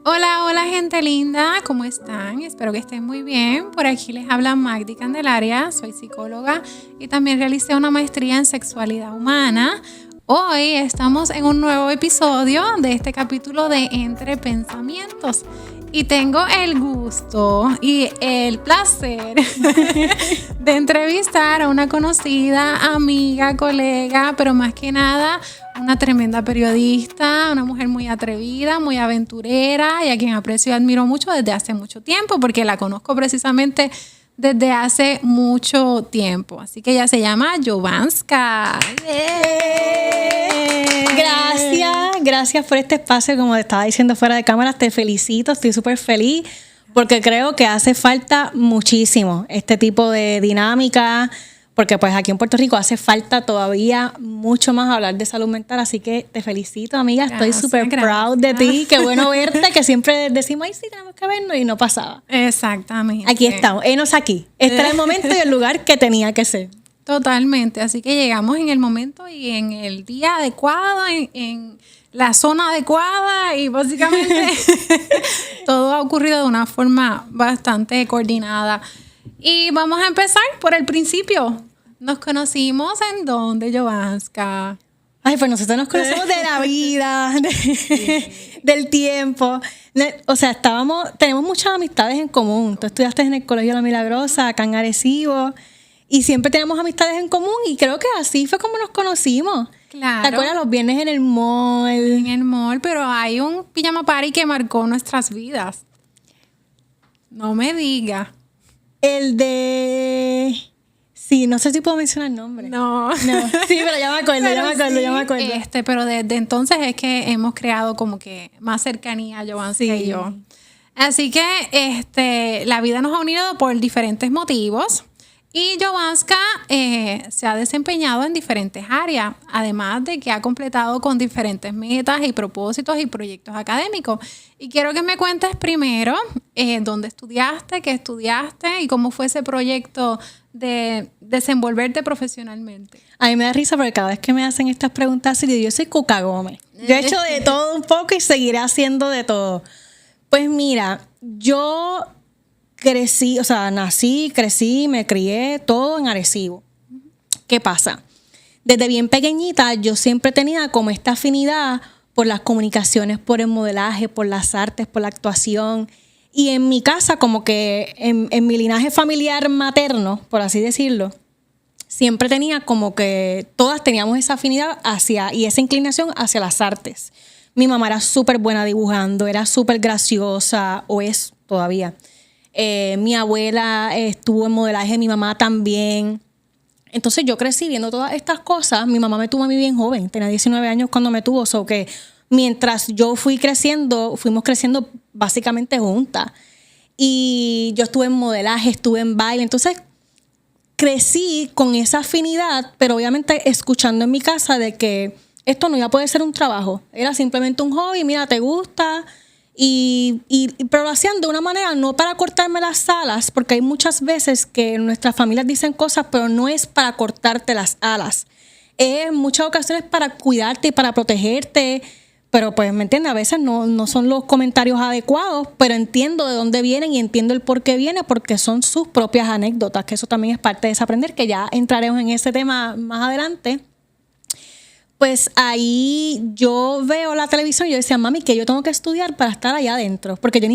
Hola, hola gente linda, ¿cómo están? Espero que estén muy bien. Por aquí les habla Magdi Candelaria, soy psicóloga y también realicé una maestría en sexualidad humana. Hoy estamos en un nuevo episodio de este capítulo de Entre Pensamientos y tengo el gusto y el placer de entrevistar a una conocida amiga, colega, pero más que nada una tremenda periodista, una mujer muy atrevida, muy aventurera y a quien aprecio y admiro mucho desde hace mucho tiempo porque la conozco precisamente desde hace mucho tiempo. Así que ella se llama Jovanska. Gracias por este espacio. Como te estaba diciendo fuera de cámara, te felicito, estoy súper feliz porque creo que hace falta muchísimo este tipo de dinámica, porque pues aquí en Puerto Rico hace falta todavía mucho más hablar de salud mental, así que te felicito, amiga, estoy súper proud de ti, qué bueno verte, que siempre decimos, ay sí, tenemos que vernos y no pasaba. Exactamente. Aquí estamos, enos aquí, este era el momento y el lugar que tenía que ser. Totalmente, así que llegamos en el momento y en el día adecuado, en la zona adecuada y básicamente todo ha ocurrido de una forma bastante coordinada. Y vamos a empezar por el principio. Nos conocimos en dónde, Jovanska. Ay, pues nosotros nos conocemos de la vida, del tiempo. O sea, tenemos muchas amistades en común. Tú estudiaste en el Colegio La Milagrosa, acá en Arecibo, y siempre tenemos amistades en común y creo que así fue como nos conocimos. Claro. ¿Te acuerdas los viernes en el mall? En el mall, pero hay un pijama party que marcó nuestras vidas. No me diga. El de... Sí, no sé si puedo mencionar el nombre. No. Sí, pero ya me acuerdo. Pero desde entonces es que hemos creado como que más cercanía, Jovanska y yo. Así que la vida nos ha unido por diferentes motivos. Y Jovanska se ha desempeñado en diferentes áreas, además de que ha completado con diferentes metas y propósitos y proyectos académicos. Y quiero que me cuentes primero dónde estudiaste, qué estudiaste y cómo fue ese proyecto de desenvolverte profesionalmente. A mí me da risa porque cada vez que me hacen estas preguntas, yo soy Cuca Gómez. Yo he hecho de todo un poco y seguiré haciendo de todo. Pues mira, yo crecí, o sea, nací, crecí, me crié, todo en Arecibo. ¿Qué pasa? Desde bien pequeñita yo siempre tenía como esta afinidad por las comunicaciones, por el modelaje, por las artes, por la actuación. Y en mi casa, como que en mi linaje familiar materno, por así decirlo, siempre tenía como que todas teníamos esa afinidad y esa inclinación hacia las artes. Mi mamá era súper buena dibujando, era súper graciosa, o es todavía. Mi abuela estuvo en modelaje, mi mamá también. Entonces yo crecí viendo todas estas cosas. Mi mamá me tuvo a mí bien joven, tenía 19 años cuando me tuvo, so que mientras yo fuimos creciendo básicamente juntas. Y yo estuve en modelaje, estuve en baile, entonces crecí con esa afinidad, pero obviamente escuchando en mi casa de que esto no iba a poder ser un trabajo, era simplemente un hobby, mira, te gusta. Pero lo hacían de una manera no para cortarme las alas, porque hay muchas veces que nuestras familias dicen cosas, pero no es para cortarte las alas. Es en muchas ocasiones para cuidarte y para protegerte, pero pues, ¿me entiendes? A veces no son los comentarios adecuados, pero entiendo de dónde vienen y entiendo el por qué viene, porque son sus propias anécdotas, que eso también es parte de desaprender, que ya entraremos en ese tema más adelante. Pues ahí yo veo la televisión y yo decía, mami, que yo tengo que estudiar para estar allá adentro, porque yo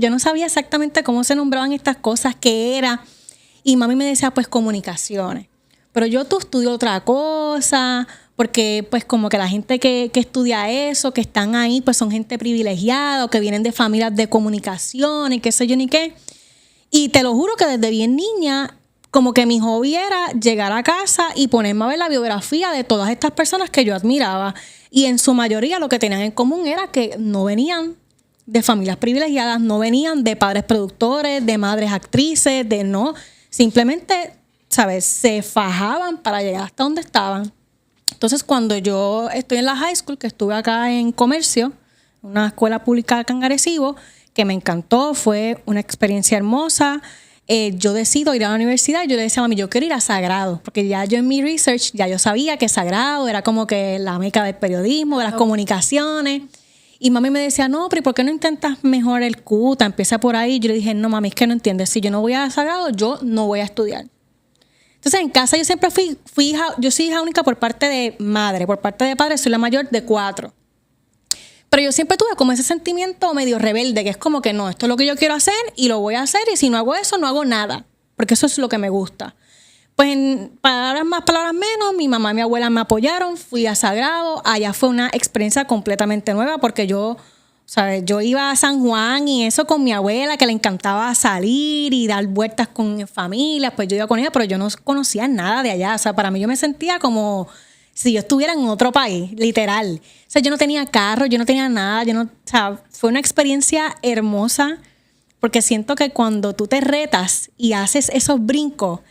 no sabía exactamente cómo se nombraban estas cosas, qué era, y mami me decía, pues comunicaciones, pero yo estudio otra cosa, porque pues como que la gente que estudia eso, que están ahí, pues son gente privilegiada, o que vienen de familias de comunicación y qué sé yo ni qué, y te lo juro que desde bien niña, como que mi hobby era llegar a casa y ponerme a ver la biografía de todas estas personas que yo admiraba. Y en su mayoría lo que tenían en común era que no venían de familias privilegiadas, no venían de padres productores, de madres actrices, simplemente, ¿sabes? Se fajaban para llegar hasta donde estaban. Entonces, cuando yo estoy en la high school, que estuve acá en comercio, una escuela pública acá en Arecibo, que me encantó, fue una experiencia hermosa. Yo decido ir a la universidad y yo le decía a mami, yo quiero ir a Sagrado, porque ya yo en mi research, ya yo sabía que Sagrado era como que la meca del periodismo, de las comunicaciones. Y mami me decía, no, pero ¿y por qué no intentas mejor el CUTA? Empieza por ahí. Yo le dije, no, mami, es que no entiendes. Si yo no voy a Sagrado, yo no voy a estudiar. Entonces, en casa yo siempre fui hija, yo soy hija única por parte de madre. Por parte de padre soy la mayor de 4. Pero yo siempre tuve como ese sentimiento medio rebelde, que es como que no, esto es lo que yo quiero hacer y lo voy a hacer. Y si no hago eso, no hago nada. Porque eso es lo que me gusta. Pues en palabras más, palabras menos, mi mamá y mi abuela me apoyaron, fui a Sagrado, allá fue una experiencia completamente nueva porque yo, ¿sabes? Yo iba a San Juan y eso con mi abuela, que le encantaba salir y dar vueltas con familias, pues yo iba con ella, pero yo no conocía nada de allá, o sea, para mí yo me sentía como si yo estuviera en otro país, literal. O sea, yo no tenía carro, yo no tenía nada, o sea, fue una experiencia hermosa porque siento que cuando tú te retas y haces esos brincos,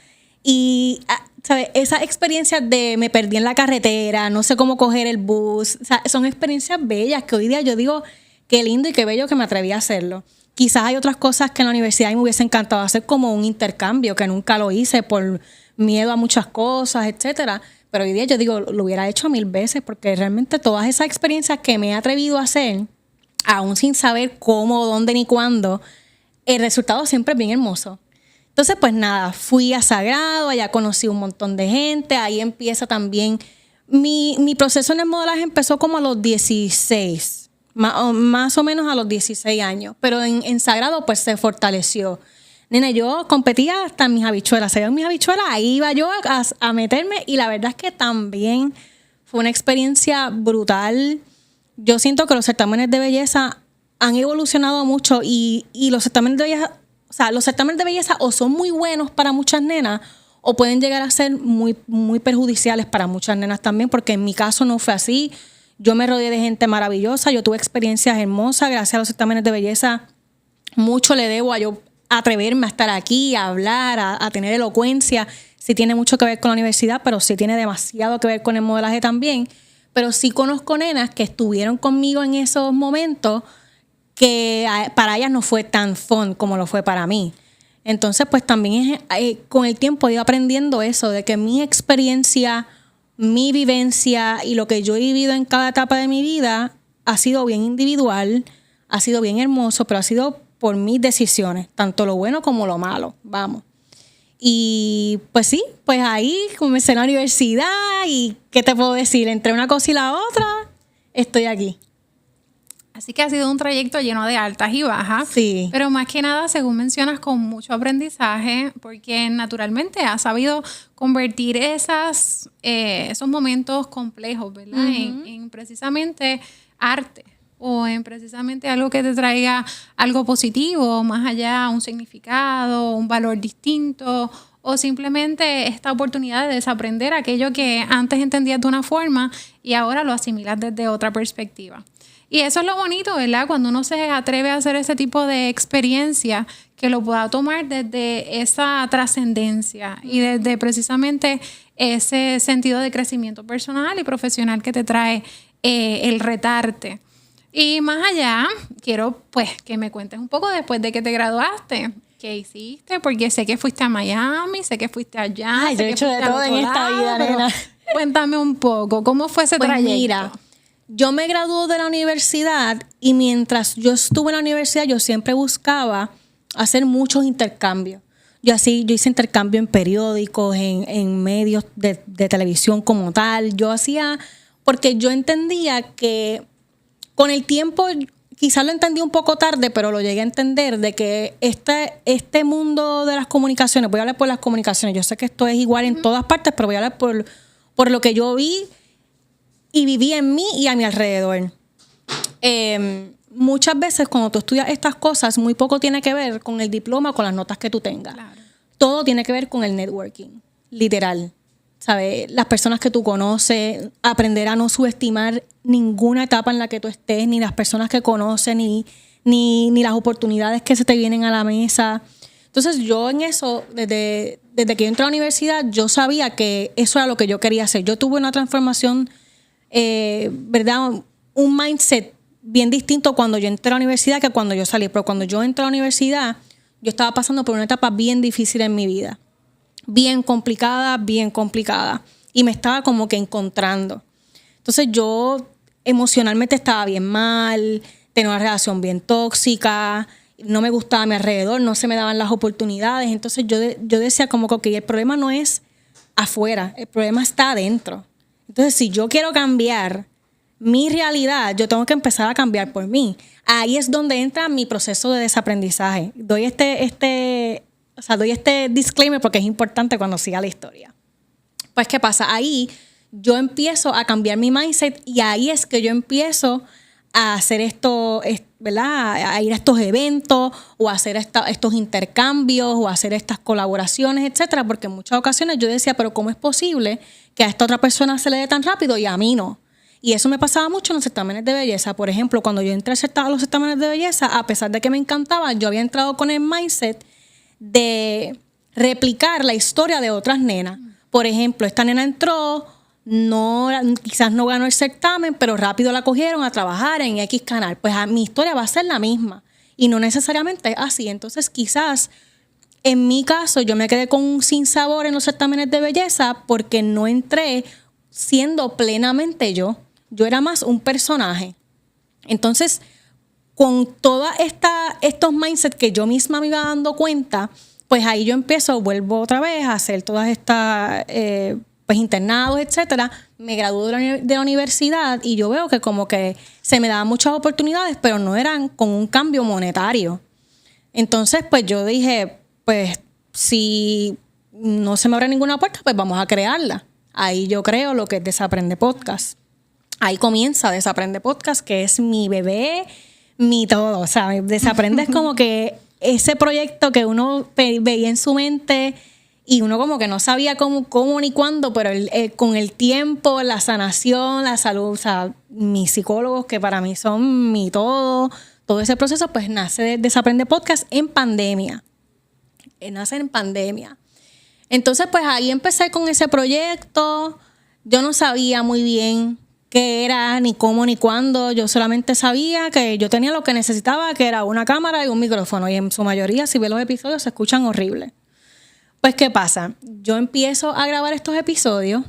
y, ¿sabes? Esa experiencia de me perdí en la carretera, no sé cómo coger el bus, o sea, son experiencias bellas que hoy día yo digo, qué lindo y qué bello que me atreví a hacerlo. Quizás hay otras cosas que en la universidad me hubiese encantado hacer, como un intercambio, que nunca lo hice por miedo a muchas cosas, etcétera. Pero hoy día yo digo, lo hubiera hecho 1000 veces, porque realmente todas esas experiencias que me he atrevido a hacer, aún sin saber cómo, dónde ni cuándo, el resultado siempre es bien hermoso. Entonces, pues nada, fui a Sagrado, allá conocí un montón de gente, ahí empieza también, mi proceso en el modelaje empezó como a los 16, más o menos a los 16 años, pero en Sagrado pues se fortaleció. Nena, yo competía hasta en mis habichuelas, se veían mis habichuelas, ahí iba yo a meterme y la verdad es que también fue una experiencia brutal. Yo siento que los certámenes de belleza han evolucionado mucho y los certámenes de belleza, o sea, los certámenes de belleza o son muy buenos para muchas nenas o pueden llegar a ser muy, muy perjudiciales para muchas nenas también, porque en mi caso no fue así. Yo me rodeé de gente maravillosa, yo tuve experiencias hermosas, gracias a los certámenes de belleza. Mucho le debo a yo atreverme a estar aquí, a hablar, a tener elocuencia. Sí tiene mucho que ver con la universidad, pero sí tiene demasiado que ver con el modelaje también. Pero sí conozco nenas que estuvieron conmigo en esos momentos que para ellas no fue tan fun como lo fue para mí. Entonces, pues también con el tiempo he ido aprendiendo eso, de que mi experiencia, mi vivencia y lo que yo he vivido en cada etapa de mi vida ha sido bien individual, ha sido bien hermoso, pero ha sido por mis decisiones, tanto lo bueno como lo malo, vamos. Y pues sí, pues ahí comencé en la universidad y ¿qué te puedo decir? Entre una cosa y la otra, estoy aquí. Así que ha sido un trayecto lleno de altas y bajas. Sí. Pero más que nada, según mencionas, con mucho aprendizaje, porque naturalmente has sabido convertir esos momentos complejos, ¿verdad? Uh-huh. en precisamente arte o en precisamente algo que te traiga algo positivo, más allá, un significado, un valor distinto, o simplemente esta oportunidad de desaprender aquello que antes entendías de una forma y ahora lo asimilas desde otra perspectiva. Y eso es lo bonito, ¿verdad? Cuando uno se atreve a hacer ese tipo de experiencia, que lo pueda tomar desde esa trascendencia y desde precisamente ese sentido de crecimiento personal y profesional que te trae el retarte. Y más allá, quiero pues que me cuentes un poco después de que te graduaste. ¿Qué hiciste? Porque sé que fuiste a Miami, sé que fuiste allá. Ay, yo he hecho de todo en esta vida, nena. Cuéntame un poco, ¿cómo fue ese trayecto? Mira, yo me gradué de la universidad y mientras yo estuve en la universidad yo siempre buscaba hacer muchos intercambios. Yo hice intercambio en periódicos, en medios de televisión como tal. Yo hacía, porque yo entendía que con el tiempo, quizás lo entendí un poco tarde, pero lo llegué a entender, de que este mundo de las comunicaciones, voy a hablar por las comunicaciones, yo sé que esto es igual en todas partes, pero voy a hablar por lo que yo vi y viví en mí y a mi alrededor. Muchas veces cuando tú estudias estas cosas, muy poco tiene que ver con el diploma o con las notas que tú tengas. Claro. Todo tiene que ver con el networking, literal. ¿Sabes? Las personas que tú conoces, aprender a no subestimar ninguna etapa en la que tú estés, ni las personas que conoces, ni las oportunidades que se te vienen a la mesa. Entonces yo en eso, desde que yo entré a la universidad, yo sabía que eso era lo que yo quería hacer. Yo tuve una transformación, ¿verdad? Un mindset bien distinto cuando yo entré a la universidad que cuando yo salí. Pero cuando yo entré a la universidad, yo estaba pasando por una etapa bien difícil en mi vida. Bien complicada. Y me estaba como que encontrando. Entonces yo emocionalmente estaba bien mal, tenía una relación bien tóxica, no me gustaba a mi alrededor, no se me daban las oportunidades. Entonces yo decía como que okay, el problema no es afuera, el problema está adentro. Entonces si yo quiero cambiar mi realidad, yo tengo que empezar a cambiar por mí. Ahí es donde entra mi proceso de desaprendizaje. Doy este disclaimer porque es importante cuando siga la historia. Pues, ¿qué pasa? Ahí yo empiezo a cambiar mi mindset y ahí es que yo empiezo a hacer esto, ¿verdad? A ir a estos eventos o a hacer estos intercambios o a hacer estas colaboraciones, etcétera, porque en muchas ocasiones yo decía, pero ¿cómo es posible que a esta otra persona se le dé tan rápido y a mí no? Y eso me pasaba mucho en los certámenes de belleza. Por ejemplo, cuando yo entré a los certámenes de belleza, a pesar de que me encantaba, yo había entrado con el mindset de replicar la historia de otras nenas. Por ejemplo, esta nena entró, quizás no ganó el certamen, pero rápido la cogieron a trabajar en X canal. Pues mi historia va a ser la misma. Y no necesariamente es así. Entonces, quizás, en mi caso, yo me quedé con un sinsabor en los certámenes de belleza porque no entré siendo plenamente yo. Yo era más un personaje. Entonces, con todos estos mindsets que yo misma me iba dando cuenta, pues ahí yo vuelvo otra vez a hacer todas estas pues internados, etcétera. Me gradué de la universidad y yo veo que como que se me daban muchas oportunidades, pero no eran con un cambio monetario. Entonces, pues yo dije, pues si no se me abre ninguna puerta, pues vamos a crearla. Ahí yo creo lo que es Desaprende Podcast. Ahí comienza Desaprende Podcast, que es mi bebé, mi todo, ¿sabes? Desaprende es como que ese proyecto que uno veía en su mente y uno como que no sabía cómo ni cuándo, pero con el tiempo, la sanación, la salud, o sea, mis psicólogos que para mí son mi todo ese proceso, pues nace de Desaprende Podcast en pandemia. Nace en pandemia. Entonces, pues ahí empecé con ese proyecto. Yo no sabía muy bien qué era, ni cómo, ni cuándo. Yo solamente sabía que yo tenía lo que necesitaba, que era una cámara y un micrófono. Y en su mayoría, si ves los episodios, se escuchan horribles. Pues, ¿qué pasa? Yo empiezo a grabar estos episodios,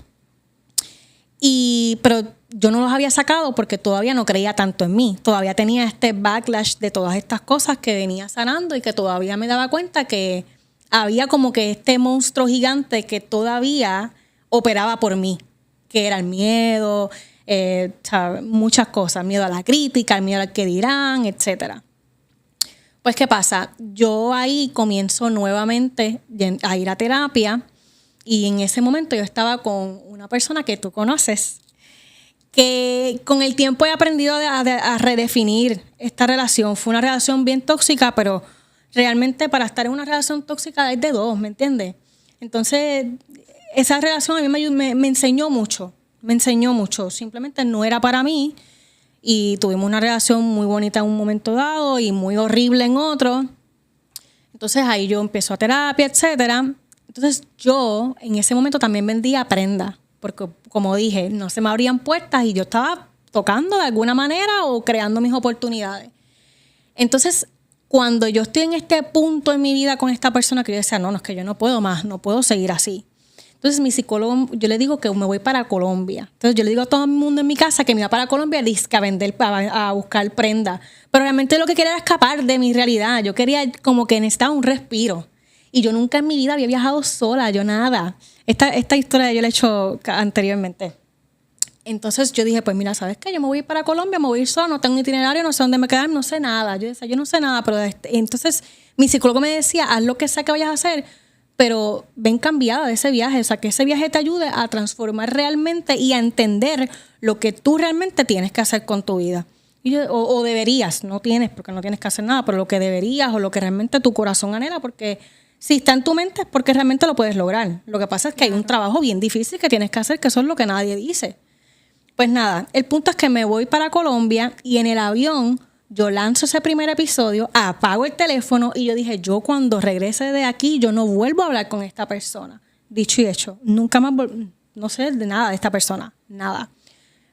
pero yo no los había sacado porque todavía no creía tanto en mí. Todavía tenía este backlash de todas estas cosas que venía sanando y que todavía me daba cuenta que había como que este monstruo gigante que todavía operaba por mí, que era el miedo, muchas cosas, miedo a la crítica, el miedo al que dirán, etcétera. Pues, ¿qué pasa? Yo ahí comienzo nuevamente a ir a terapia y en ese momento yo estaba con una persona que tú conoces, que con el tiempo he aprendido a redefinir esta relación. Fue una relación bien tóxica, pero realmente para estar en una relación tóxica es de dos, ¿me entiendes? Entonces, esa relación a mí me enseñó mucho. Me enseñó mucho. Simplemente no era para mí y tuvimos una relación muy bonita en un momento dado y muy horrible en otro. Entonces ahí yo empiezo a terapia, etcétera. Entonces yo en ese momento también vendía prenda porque, como dije, no se me abrían puertas y yo estaba tocando de alguna manera o creando mis oportunidades. Entonces, cuando yo estoy en este punto en mi vida con esta persona que yo decía, no, es que yo no puedo más, no puedo seguir así. Entonces mi psicólogo, yo le digo que me voy para Colombia. Entonces yo le digo a todo el mundo en mi casa que me iba para Colombia a vender, a buscar prenda. Pero realmente lo que quería era escapar de mi realidad. Yo quería como que necesitaba un respiro. Y yo nunca en mi vida había viajado sola, yo nada. Esta historia yo la he hecho anteriormente. Entonces yo dije, pues mira, ¿sabes qué? Yo me voy para Colombia, me voy a ir sola, no tengo un itinerario, no sé dónde me quedar, no sé nada. Yo decía, yo no sé nada, pero entonces mi psicólogo me decía, haz lo que sea que vayas a hacer, pero ven cambiada de ese viaje, o sea, que ese viaje te ayude a transformar realmente y a entender lo que tú realmente tienes que hacer con tu vida. Y o deberías, no tienes, porque no tienes que hacer nada, pero lo que deberías o lo que realmente tu corazón anhela, porque si está en tu mente es porque realmente lo puedes lograr. Lo que pasa es que hay un trabajo bien difícil que tienes que hacer, que eso es lo que nadie dice. Pues nada, el punto es que me voy para Colombia y en el avión yo lanzo ese primer episodio, apago el teléfono y yo dije, yo cuando regrese de aquí, yo no vuelvo a hablar con esta persona. Dicho y hecho, nunca más, no sé de nada de esta persona, nada.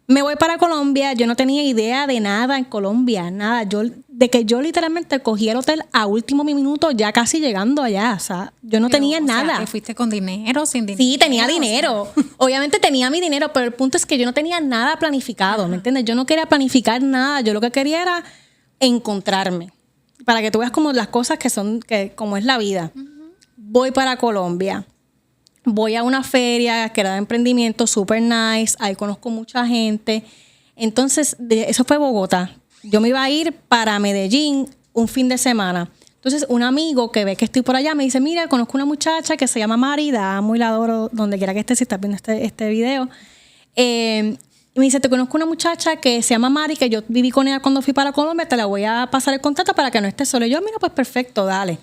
Me voy para Colombia, yo no tenía idea de nada en Colombia, nada. De que yo literalmente cogí el hotel a último minuto, ya casi llegando allá. O sea, yo no tenía nada. Sea, ¿te fuiste con dinero, sin dinero? Sí, tenía dinero. Obviamente tenía mi dinero, pero el punto es que yo no tenía nada planificado, ¿me entiendes? Yo no quería planificar nada, yo lo que quería era encontrarme. Para que tú veas como las cosas como es la vida. Voy para Colombia. Voy a una feria que era de emprendimiento, super nice. Ahí conozco mucha gente. Entonces, eso fue Bogotá. Yo me iba a ir para Medellín un fin de semana. Entonces, un amigo que ve que estoy por allá me dice, mira, conozco una muchacha que se llama Mari, la amo y la adoro donde quiera que esté, si estás viendo este video. Y me dice, te conozco una muchacha que se llama Mari, que yo viví con ella cuando fui para Colombia, te la voy a pasar el contacto para que no estés sola. Y yo, mira, pues perfecto, dale.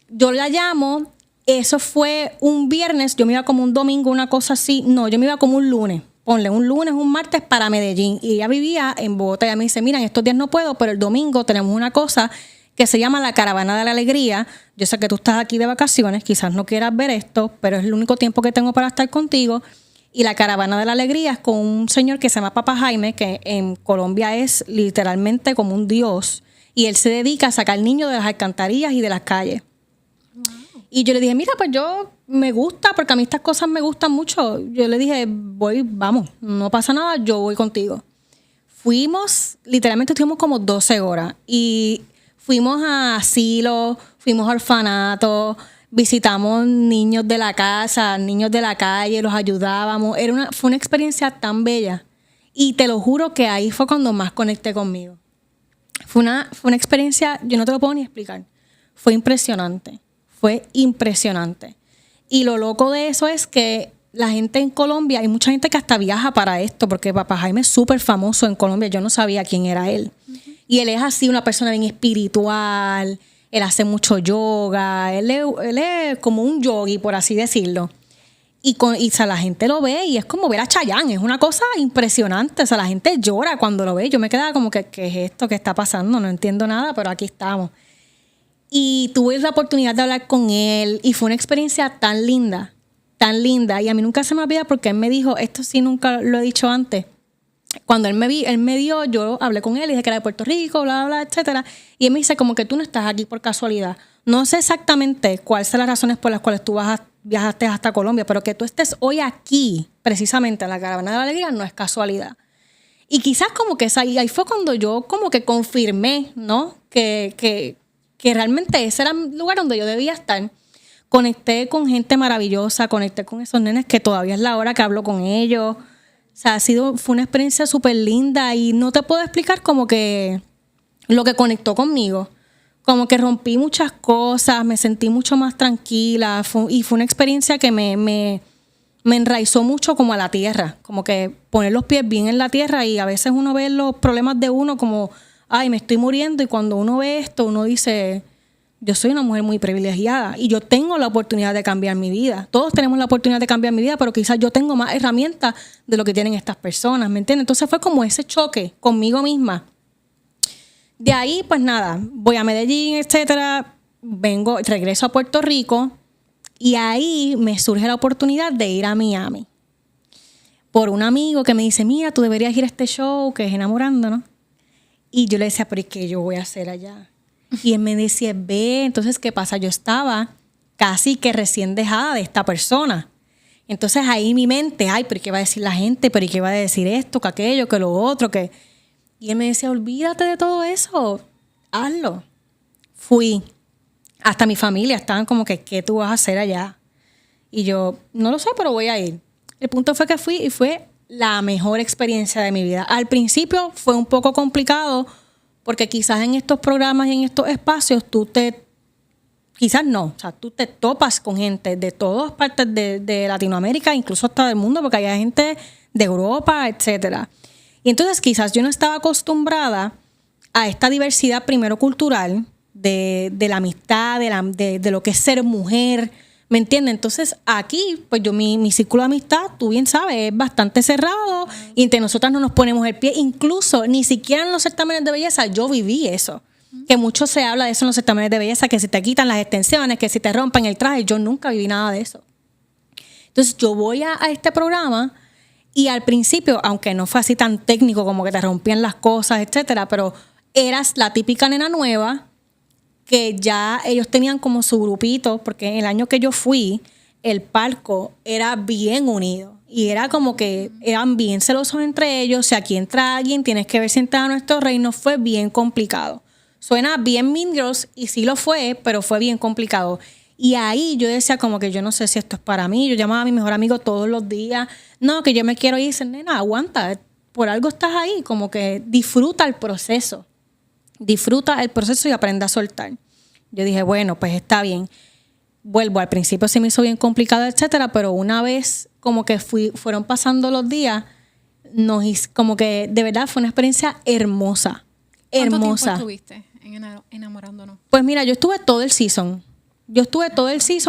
Yo la llamo. Eso fue un viernes, yo me iba como un domingo, una cosa así. No, yo me iba como un lunes. Ponle un lunes, un martes para Medellín. Y ella vivía en Bogotá. Ella me dice, mira, en estos días no puedo, pero el domingo tenemos una cosa que se llama la Caravana de la Alegría. Yo sé que tú estás aquí de vacaciones, quizás no quieras ver esto, pero es el único tiempo que tengo para estar contigo. Y la Caravana de la Alegría es con un señor que se llama Papa Jaime, que en Colombia es literalmente como un dios. Y él se dedica a sacar niños de las alcantarillas y de las calles. Y yo le dije, mira, pues yo me gusta, porque a mí estas cosas me gustan mucho. Yo le dije, vamos, no pasa nada, yo voy contigo. Fuimos, literalmente estuvimos como 12 horas. Y fuimos a asilo, fuimos a orfanatos, visitamos niños de la casa, niños de la calle, los ayudábamos. Fue una experiencia tan bella. Y te lo juro que ahí fue cuando más conecté conmigo. Fue una experiencia, yo no te lo puedo ni explicar. Fue impresionante. Fue impresionante. Y lo loco de eso es que la gente en Colombia, hay mucha gente que hasta viaja para esto, porque Papa Jaime es súper famoso en Colombia. Yo no sabía quién era él. Y él es así, una persona bien espiritual. Él hace mucho yoga. Él es como un yogi, por así decirlo. Y o sea, la gente lo ve y es como ver a Chayanne. Es una cosa impresionante. O sea, la gente llora cuando lo ve. Yo me quedaba como que, ¿qué es esto? ¿Qué está pasando? No entiendo nada, pero aquí estamos. Y tuve la oportunidad de hablar con él y fue una experiencia tan linda. Y a mí nunca se me olvida porque él me dijo, esto sí nunca lo he dicho antes. Cuando él me dio, yo hablé con él y dije que era de Puerto Rico, bla, bla, etcétera. Y él me dice como que tú no estás aquí por casualidad. No sé exactamente cuáles son las razones por las cuales tú viajaste hasta Colombia, pero que tú estés hoy aquí, precisamente en la Caravana de la Alegría, no es casualidad. Y quizás como que ahí fue cuando yo como que confirmé, ¿no? Que realmente ese era el lugar donde yo debía estar. Conecté con gente maravillosa, conecté con esos nenes que todavía es la hora que hablo con ellos. O sea, fue una experiencia súper linda y no te puedo explicar como que lo que conectó conmigo. Como que rompí muchas cosas, me sentí mucho más tranquila y fue una experiencia que me enraizó mucho como a la tierra. Como que poner los pies bien en la tierra y a veces uno ve los problemas de uno como, ay, me estoy muriendo, y cuando uno ve esto, uno dice, yo soy una mujer muy privilegiada y yo tengo la oportunidad de cambiar mi vida. Todos tenemos la oportunidad de cambiar mi vida, pero quizás yo tengo más herramientas de lo que tienen estas personas, ¿me entiendes? Entonces fue como ese choque conmigo misma. De ahí, pues nada, voy a Medellín, etcétera, regreso a Puerto Rico y ahí me surge la oportunidad de ir a Miami. Por un amigo que me dice, mira, tú deberías ir a este show que es Enamorándonos. Y yo le decía, pero ¿qué yo voy a hacer allá? Y él me decía, ve, entonces, ¿qué pasa? Yo estaba casi que recién dejada de esta persona. Entonces ahí mi mente, ay, pero ¿qué va a decir la gente? ¿Pero qué va a decir esto, que aquello, que lo otro? Que... Y él me decía, olvídate de todo eso, hazlo. Fui. Hasta mi familia estaban como que, ¿qué tú vas a hacer allá? Y yo, no lo sé, pero voy a ir. El punto fue que fui y fue la mejor experiencia de mi vida. Al principio fue un poco complicado porque quizás en estos programas y en estos espacios quizás no, o sea, tú te topas con gente de todas partes de Latinoamérica, incluso hasta del mundo, porque hay gente de Europa, etcétera. Y entonces quizás yo no estaba acostumbrada a esta diversidad primero cultural, de la amistad, de lo que es ser mujer, ¿me entiendes? Entonces aquí, pues yo mi círculo de amistad, tú bien sabes, es bastante cerrado y entre nosotras no nos ponemos el pie. Incluso ni siquiera en los certámenes de belleza yo viví eso. Que mucho se habla de eso en los certámenes de belleza, que si te quitan las extensiones, que si te rompen el traje. Yo nunca viví nada de eso. Entonces yo voy a este programa Y al principio, aunque no fue así tan técnico como que te rompían las cosas, etcétera, pero eras la típica nena nueva que ya ellos tenían como su grupito, porque el año que yo fui, el palco era bien unido y era como que eran bien celosos entre ellos. Si aquí entra alguien, tienes que ver si entra a nuestro reino. Fue bien complicado. Suena bien Mean Girls y sí lo fue, pero fue bien complicado. Y ahí yo decía como que yo no sé si esto es para mí. Yo llamaba a mi mejor amigo todos los días. No, que yo me quiero ir. Y dice, nena, aguanta. Por algo estás ahí. Como que disfruta el proceso. Disfruta el proceso y aprende a soltar. Yo dije, bueno, pues está bien. Vuelvo, al principio se me hizo bien complicado, etcétera, pero una vez como que fueron pasando los días, como que de verdad fue una experiencia hermosa. ¿Cuánto tiempo estuviste enamorándonos? Pues mira, yo estuve todo el season.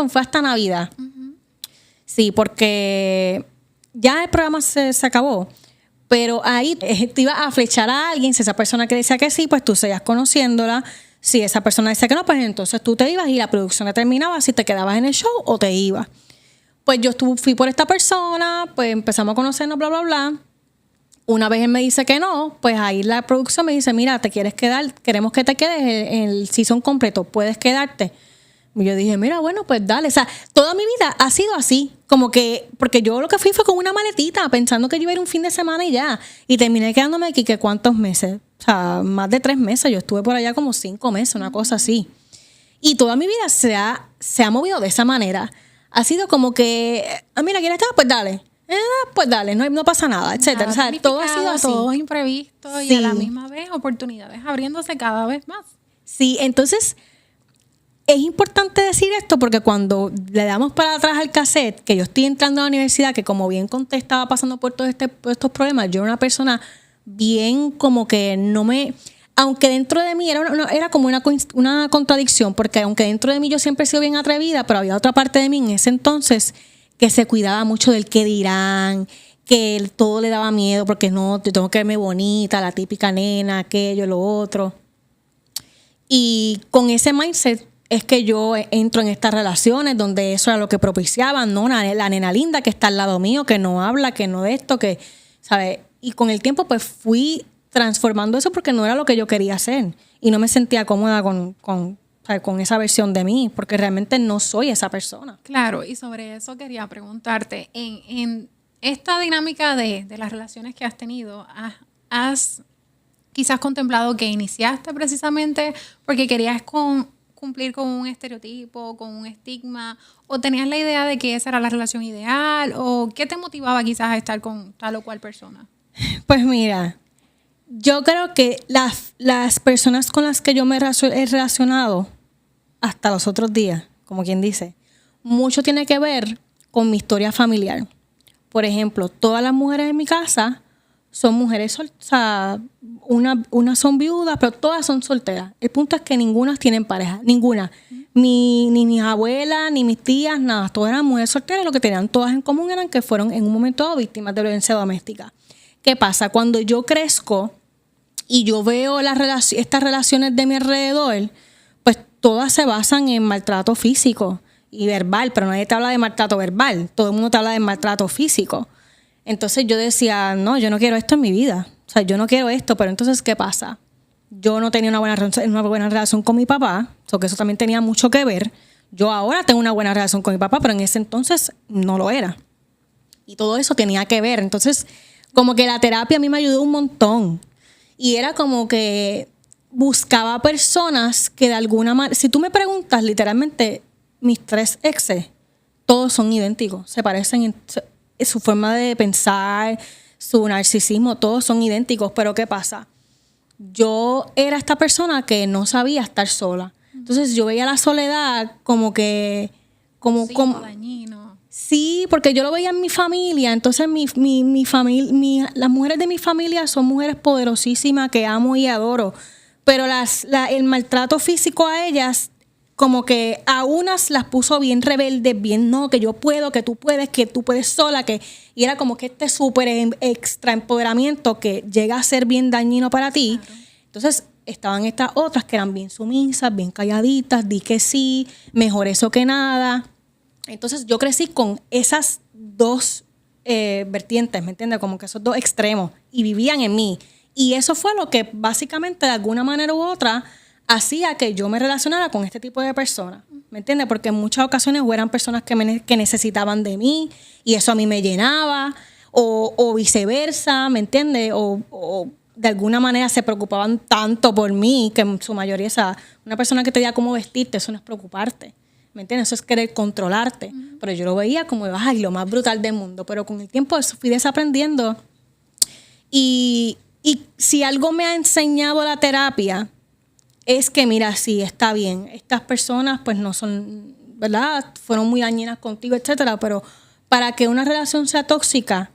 Fue hasta Navidad. Uh-huh. Sí, porque ya el programa se acabó. Pero ahí te ibas a flechar a alguien. Si esa persona que decía que sí, pues tú seguías conociéndola. Si esa persona decía que no, pues entonces tú te ibas y la producción terminaba si te quedabas en el show o te ibas. Pues yo fui por esta persona, pues empezamos a conocernos, bla, bla, bla. Una vez él me dice que no, pues ahí la producción me dice, mira, ¿te quieres quedar? Queremos que te quedes en el season completo, ¿puedes quedarte? Y yo dije, mira, bueno, pues dale. O sea, toda mi vida ha sido así. Como que, porque yo lo que fui fue con una maletita, pensando que yo iba a ir un fin de semana y ya. Y terminé quedándome aquí, que ¿cuántos meses? O sea, más de 3 meses. Yo estuve por allá como 5 meses, una cosa así. Y toda mi vida se ha movido de esa manera. Ha sido como que, mira, ¿quieres estar? Pues dale. Pues dale, no pasa nada, etcétera. O sea, todo ha sido así. Todo imprevisto sí. Y a la misma vez oportunidades abriéndose cada vez más. Sí, entonces es importante decir esto porque cuando le damos para atrás al cassette, que yo estoy entrando a la universidad, que como bien conté, estaba pasando por todos estos problemas, yo era una persona bien como que no me... Aunque dentro de mí era como una contradicción, porque aunque dentro de mí yo siempre he sido bien atrevida, pero había otra parte de mí en ese entonces que se cuidaba mucho del qué dirán, que todo le daba miedo porque no, yo tengo que verme bonita, la típica nena, aquello, lo otro. Y con ese mindset es que yo entro en estas relaciones donde eso era lo que propiciaban, ¿no? La nena linda que está al lado mío, que no habla, que no de esto, que, ¿sabes? Y con el tiempo pues fui transformando eso porque no era lo que yo quería hacer. Y no me sentía cómoda con esa versión de mí, porque realmente no soy esa persona. Claro, y sobre eso quería preguntarte, en esta dinámica de las relaciones que has tenido, ¿has quizás contemplado que iniciaste precisamente porque querías cumplir con un estereotipo, con un estigma, o tenías la idea de que esa era la relación ideal, o qué te motivaba quizás a estar con tal o cual persona? Pues mira, yo creo que las personas con las que yo me he relacionado hasta los otros días, como quien dice, mucho tiene que ver con mi historia familiar. Por ejemplo, todas las mujeres en mi casa son mujeres solteras, o sea, unas son viudas, pero todas son solteras. El punto es que ninguna tienen pareja, ninguna. Ni mis abuelas, ni mis tías, nada. Todas eran mujeres solteras. Lo que tenían todas en común eran que fueron en un momento dado víctimas de violencia doméstica. ¿Qué pasa? Cuando yo crezco y yo veo estas relaciones de mi alrededor, pues todas se basan en maltrato físico y verbal, pero nadie te habla de maltrato verbal. Todo el mundo te habla de maltrato físico. Entonces yo decía, no, yo no quiero esto en mi vida. O sea, yo no quiero esto, pero entonces, ¿qué pasa? Yo no tenía una buena relación con mi papá, que eso también tenía mucho que ver. Yo ahora tengo una buena relación con mi papá, pero en ese entonces no lo era. Y todo eso tenía que ver. Entonces, como que la terapia a mí me ayudó un montón. Y era como que buscaba personas que de alguna manera... Si tú me preguntas, literalmente, mis 3 exes, todos son idénticos. Se parecen en su forma de pensar, su narcisismo, todos son idénticos. Pero ¿qué pasa? Yo era esta persona que no sabía estar sola. Entonces yo veía la soledad como que... como dañino. Sí, porque yo lo veía en mi familia. Entonces mi familia, las mujeres de mi familia son mujeres poderosísimas que amo y adoro. Pero el maltrato físico a ellas, como que a unas las puso bien rebeldes, bien no, que yo puedo, que tú puedes sola, y era como que este súper extra empoderamiento que llega a ser bien dañino para ti. Claro. Entonces estaban estas otras que eran bien sumisas, bien calladitas, di que sí, mejor eso que nada. Entonces yo crecí con esas dos vertientes, ¿me entiendes? Como que esos dos extremos, y vivían en mí. Y eso fue lo que básicamente de alguna manera u otra hacía que yo me relacionara con este tipo de personas, ¿me entiendes? Porque en muchas ocasiones eran personas que necesitaban de mí y eso a mí me llenaba, o viceversa, ¿me entiendes? O de alguna manera se preocupaban tanto por mí que en su mayoría, o sea, una persona que te diga cómo vestirte, eso no es preocuparte, ¿me entiendes? Eso es querer controlarte. Pero yo lo veía como, ay, lo más brutal del mundo. Pero con el tiempo eso fui desaprendiendo. Y si algo me ha enseñado la terapia es que, mira, sí, está bien. Estas personas, pues, no son, ¿verdad? Fueron muy dañinas contigo, etcétera. Pero para que una relación sea tóxica,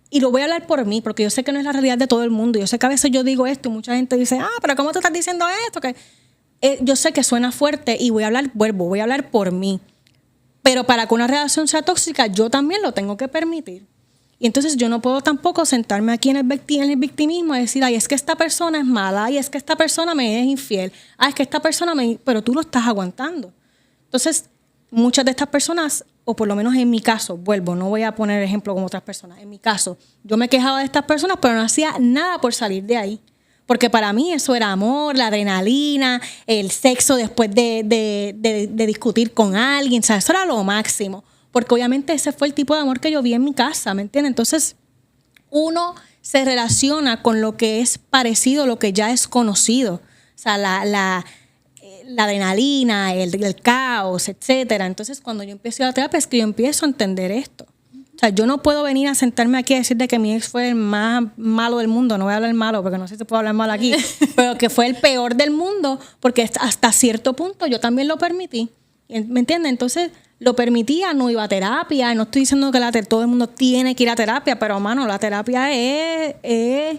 y lo voy a hablar por mí, porque yo sé que no es la realidad de todo el mundo. Yo sé que a veces yo digo esto y mucha gente dice, pero ¿cómo tú estás diciendo esto? Que yo sé que suena fuerte y voy a hablar por mí. Pero para que una relación sea tóxica, yo también lo tengo que permitir. Y entonces yo no puedo tampoco sentarme aquí en el victimismo y decir, ay, es que esta persona es mala, ay, es que esta persona me es infiel, ay, es que esta persona pero tú lo estás aguantando. Entonces, muchas de estas personas, o por lo menos en mi caso, no voy a poner ejemplo como otras personas, en mi caso, yo me quejaba de estas personas, pero no hacía nada por salir de ahí. Porque para mí eso era amor, la adrenalina, el sexo después de discutir con alguien, o sea, eso era lo máximo. Porque obviamente ese fue el tipo de amor que yo vi en mi casa, ¿me entiendes? Entonces, uno se relaciona con lo que es parecido, lo que ya es conocido. O sea, la adrenalina, el caos, etcétera. Entonces, cuando yo empiezo a la terapia, es que yo empiezo a entender esto. O sea, yo no puedo venir a sentarme aquí a decir de que mi ex fue el más malo del mundo. No voy a hablar malo, porque no sé si puedo hablar mal aquí. Pero que fue el peor del mundo, porque hasta cierto punto yo también lo permití. ¿Me entiendes? Entonces, lo permitía, no iba a terapia. No estoy diciendo que todo el mundo tiene que ir a terapia, pero, mano, la terapia es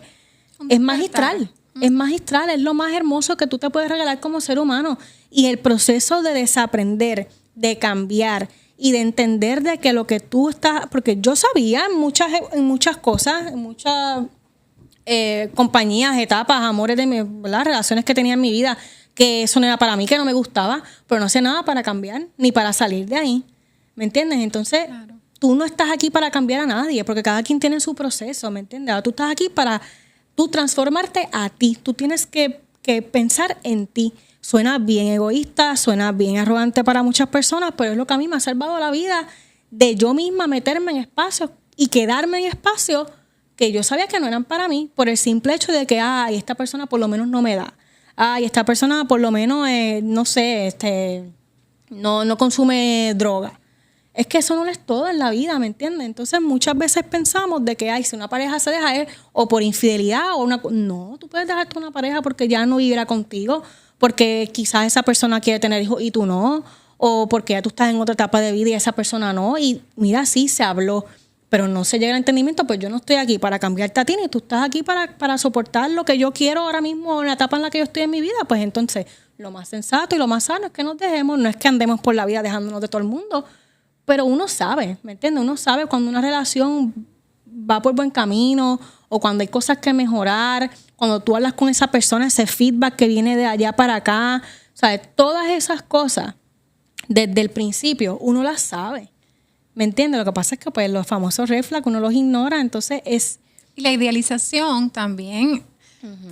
magistral. Es magistral, es lo más hermoso que tú te puedes regalar como ser humano. Y el proceso de desaprender, de cambiar y de entender de que lo que tú estás... Porque yo sabía en muchas cosas, en muchas compañías, etapas, amores de las relaciones que tenía en mi vida, que eso no era para mí, que no me gustaba, pero no hacía nada para cambiar, ni para salir de ahí. ¿Me entiendes? Entonces, claro, tú no estás aquí para cambiar a nadie, porque cada quien tiene su proceso, ¿me entiendes? Ahora tú estás aquí para tú transformarte a ti. Tú tienes que pensar en ti. Suena bien egoísta, suena bien arrogante para muchas personas, pero es lo que a mí me ha salvado la vida, de yo misma meterme en espacios y quedarme en espacios que yo sabía que no eran para mí, por el simple hecho de que, ay, esta persona por lo menos no me da. Ay, esta persona por lo menos, no sé, no consume droga. Es que eso no es todo en la vida, ¿me entiendes? Entonces muchas veces pensamos de que, ay, si una pareja se deja es o por infidelidad o una... No, tú puedes dejarte una pareja porque ya no vivirá contigo, porque quizás esa persona quiere tener hijos y tú no, o porque ya tú estás en otra etapa de vida y esa persona no. Y mira, sí, se habló, pero no se llega al entendimiento, pues yo no estoy aquí para cambiarte a ti, ni tú estás aquí para soportar lo que yo quiero ahora mismo en la etapa en la que yo estoy en mi vida. Pues entonces, lo más sensato y lo más sano es que nos dejemos, no es que andemos por la vida dejándonos de todo el mundo, pero uno sabe, ¿me entiendes? Uno sabe cuando una relación va por buen camino o cuando hay cosas que mejorar, cuando tú hablas con esa persona, ese feedback que viene de allá para acá, ¿sabes? Todas esas cosas, desde el principio, uno las sabe. ¿Me entiendes? Lo que pasa es que pues, los famosos red flags uno los ignora, entonces es... Y la idealización también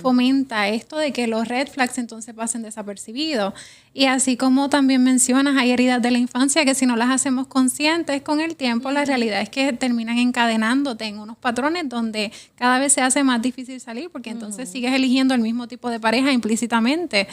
fomenta esto de que los red flags entonces pasen desapercibidos. Y así como también mencionas, hay heridas de la infancia que si no las hacemos conscientes con el tiempo, la realidad es que terminan encadenándote en unos patrones donde cada vez se hace más difícil salir, porque entonces sigues eligiendo el mismo tipo de pareja implícitamente.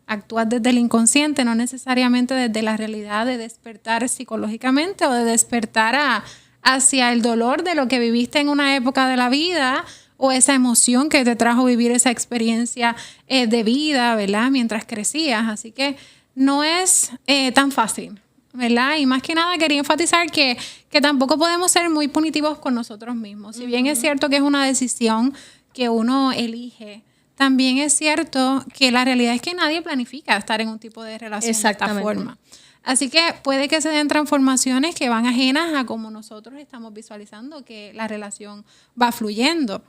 Actúas desde el inconsciente, no necesariamente desde la realidad de despertar psicológicamente o de despertar hacia el dolor de lo que viviste en una época de la vida o esa emoción que te trajo vivir esa experiencia de vida, ¿verdad? Mientras crecías. Así que no es tan fácil, ¿verdad? Y más que nada quería enfatizar que tampoco podemos ser muy punitivos con nosotros mismos. Si bien es cierto que es una decisión que uno elige, también es cierto que la realidad es que nadie planifica estar en un tipo de relación de esta forma. Así que puede que se den transformaciones que van ajenas a como nosotros estamos visualizando que la relación va fluyendo.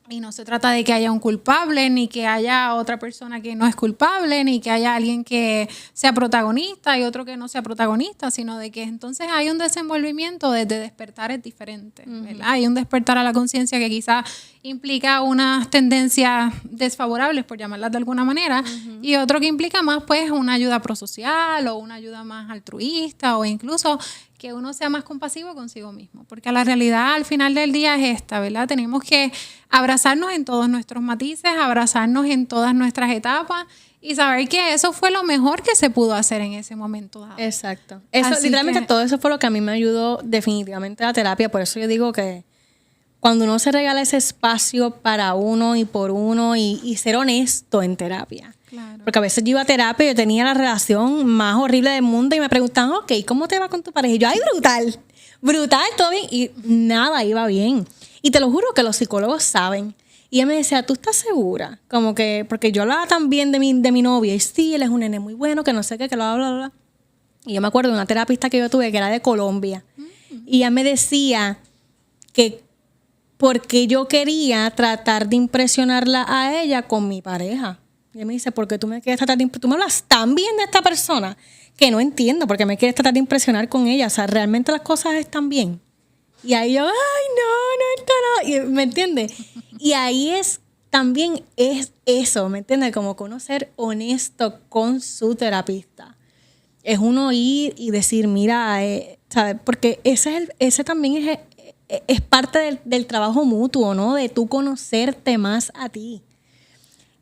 Y no se trata de que haya un culpable, ni que haya otra persona que no es culpable, ni que haya alguien que sea protagonista y otro que no sea protagonista, sino de que entonces hay un desenvolvimiento desde despertares diferentes, ¿verdad? Hay un despertar a la conciencia que quizás implica unas tendencias desfavorables, por llamarlas de alguna manera, y otro que implica más, pues, una ayuda prosocial o una ayuda más altruista o incluso que uno sea más compasivo consigo mismo, porque la realidad al final del día es esta, ¿verdad? Tenemos que abrazarnos en todos nuestros matices, abrazarnos en todas nuestras etapas y saber que eso fue lo mejor que se pudo hacer en ese momento dado. Exacto. Eso, literalmente todo eso fue lo que a mí me ayudó definitivamente la terapia, por eso yo digo que cuando uno se regala ese espacio para uno y por uno y ser honesto en terapia. Claro. Porque a veces yo iba a terapia y yo tenía la relación más horrible del mundo y me preguntaban, ok, ¿cómo te va con tu pareja? Y yo, ay, brutal, todo bien. Y nada iba bien. Y te lo juro que los psicólogos saben. Y ella me decía, ¿tú estás segura? Como que, porque yo hablaba también de mi novia. Y sí, él es un nene muy bueno, que no sé qué, que bla, bla, bla. Y yo me acuerdo de una terapista que yo tuve que era de Colombia. Y ella me decía que porque yo quería tratar de impresionarla a ella con mi pareja. Y ella me dice, ¿por qué tú me quieres tratar de impresionar? Tú me hablas tan bien de esta persona que no entiendo por qué me quieres tratar de impresionar con ella. O sea, ¿realmente las cosas están bien? Y ahí yo, ay, no está nada. ¿Me entiendes? Y ahí también es eso, ¿me entiendes? Como que uno ser honesto con su terapista. Es uno ir y decir, mira, ¿sabes? Porque ese también es parte del trabajo mutuo, ¿no? De tú conocerte más a ti.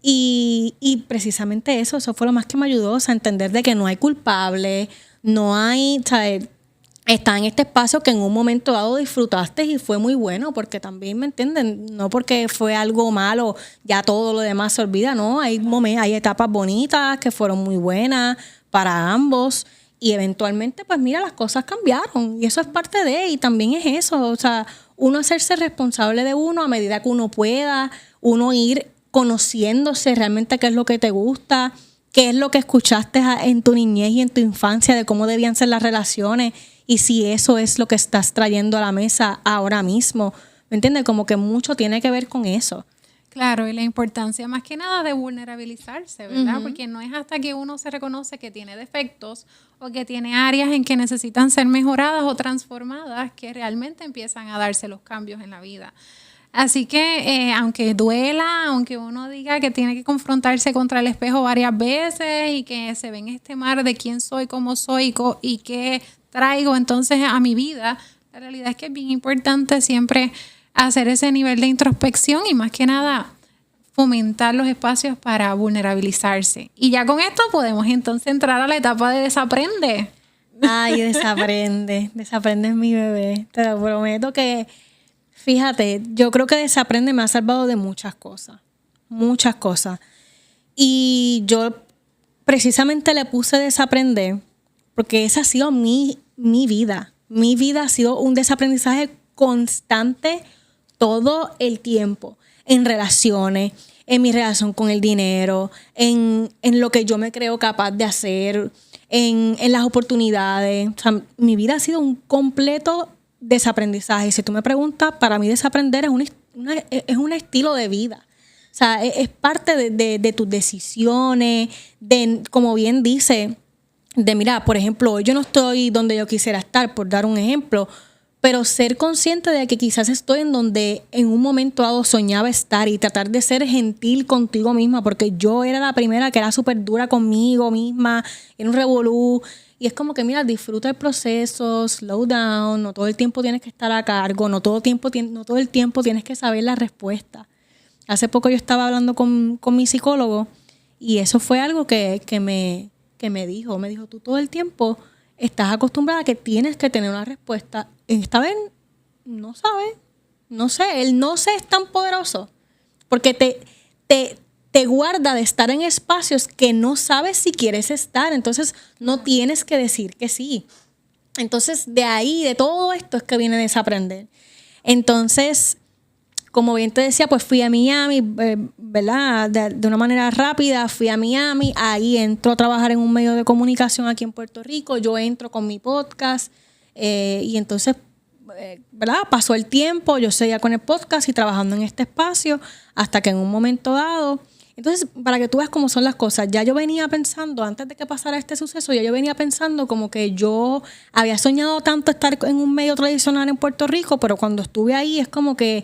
Y precisamente eso fue lo más que me ayudó, o sea, a entender de que no hay culpable, no hay, ¿sabes? Está en este espacio que en un momento dado disfrutaste y fue muy bueno, porque también, ¿me entienden? No porque fue algo malo, ya todo lo demás se olvida, ¿no? Hay etapas bonitas que fueron muy buenas para ambos y eventualmente, pues mira, las cosas cambiaron y eso es parte y también es eso, o sea, uno hacerse responsable de uno a medida que uno pueda, uno ir conociéndose realmente qué es lo que te gusta, qué es lo que escuchaste en tu niñez y en tu infancia de cómo debían ser las relaciones y si eso es lo que estás trayendo a la mesa ahora mismo. ¿Me entiendes? Como que mucho tiene que ver con eso. Claro, y la importancia más que nada de vulnerabilizarse, ¿verdad? Porque no es hasta que uno se reconoce que tiene defectos o que tiene áreas en que necesitan ser mejoradas o transformadas que realmente empiezan a darse los cambios en la vida. Así que aunque duela, aunque uno diga que tiene que confrontarse contra el espejo varias veces y que se ve en este mar de quién soy, cómo soy y qué traigo entonces a mi vida, la realidad es que es bien importante siempre hacer ese nivel de introspección y más que nada fomentar los espacios para vulnerabilizarse. Y ya con esto podemos entonces entrar a la etapa de desaprende. Ay, desaprende es mi bebé. Te lo prometo que fíjate, yo creo que desaprende me ha salvado de muchas cosas. Muchas cosas. Y yo precisamente le puse desaprender porque esa ha sido mi vida. Mi vida ha sido un desaprendizaje constante todo el tiempo. En relaciones, en mi relación con el dinero, en lo que yo me creo capaz de hacer, en las oportunidades. O sea, mi vida ha sido un completo desaprendizaje. Si tú me preguntas, para mí desaprender es un estilo de vida. O sea, es parte de tus decisiones, como bien dice, mira, por ejemplo, hoy yo no estoy donde yo quisiera estar, por dar un ejemplo, pero ser consciente de que quizás estoy en donde en un momento dado soñaba estar y tratar de ser gentil contigo misma, porque yo era la primera que era súper dura conmigo misma, era un revolú. Y es como que, mira, disfruta el proceso, slow down, no todo el tiempo tienes que estar a cargo, no todo el tiempo tienes que saber la respuesta. Hace poco yo estaba hablando con mi psicólogo y eso fue algo que me dijo. Me dijo, tú todo el tiempo estás acostumbrada a que tienes que tener una respuesta. Esta vez no sabes, no sé, el no sé es tan poderoso porque te guarda de estar en espacios que no sabes si quieres estar. Entonces, no tienes que decir que sí. Entonces, de ahí, de todo esto es que viene desaprender. Entonces, como bien te decía, pues fui a Miami, ¿verdad? De una manera rápida, fui a Miami. Ahí entro a trabajar en un medio de comunicación aquí en Puerto Rico. Yo entro con mi podcast y entonces ¿verdad? Pasó el tiempo, yo seguía con el podcast y trabajando en este espacio hasta que en un momento dado... Entonces, para que tú veas cómo son las cosas, ya yo venía pensando, antes de que pasara este suceso, ya yo venía pensando como que yo había soñado tanto estar en un medio tradicional en Puerto Rico, pero cuando estuve ahí es como que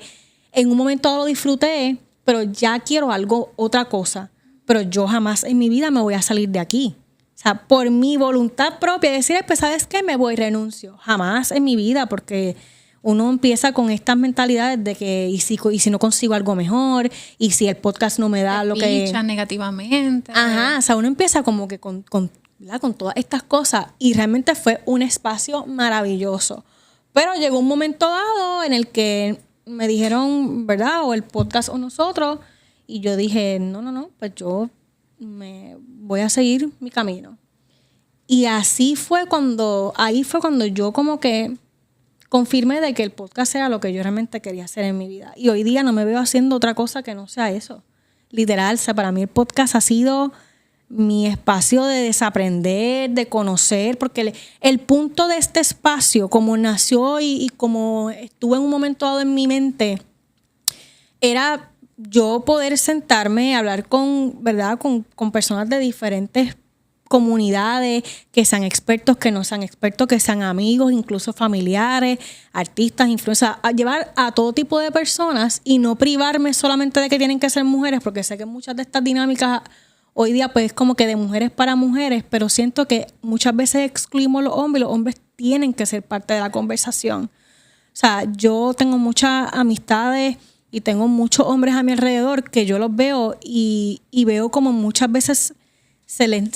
en un momento dado lo disfruté, pero ya quiero otra cosa. Pero yo jamás en mi vida me voy a salir de aquí. O sea, por mi voluntad propia, decir, pues, ¿sabes qué? Me voy, renuncio. Jamás en mi vida, porque uno empieza con estas mentalidades de que y si no consigo algo mejor, y si el podcast no me da lo que... Pichan negativamente. Ajá, o sea, uno empieza como que con todas estas cosas, y realmente fue un espacio maravilloso. Pero llegó un momento dado en el que me dijeron, ¿verdad? O el podcast o nosotros, y yo dije, no, pues yo me voy a seguir mi camino. Y ahí fue cuando yo como que confirmé de que el podcast era lo que yo realmente quería hacer en mi vida. Y hoy día no me veo haciendo otra cosa que no sea eso. Literal, o sea, para mí el podcast ha sido mi espacio de desaprender, de conocer, porque el punto de este espacio, como nació y como estuvo en un momento dado en mi mente, era yo poder sentarme a hablar con personas de diferentes comunidades, que sean expertos, que no sean expertos, que sean amigos, incluso familiares, artistas, influencers, a llevar a todo tipo de personas y no privarme solamente de que tienen que ser mujeres, porque sé que muchas de estas dinámicas hoy día pues es como que de mujeres para mujeres, pero siento que muchas veces excluimos a los hombres y los hombres tienen que ser parte de la conversación. O sea, yo tengo muchas amistades y tengo muchos hombres a mi alrededor que yo los veo y veo como muchas veces se les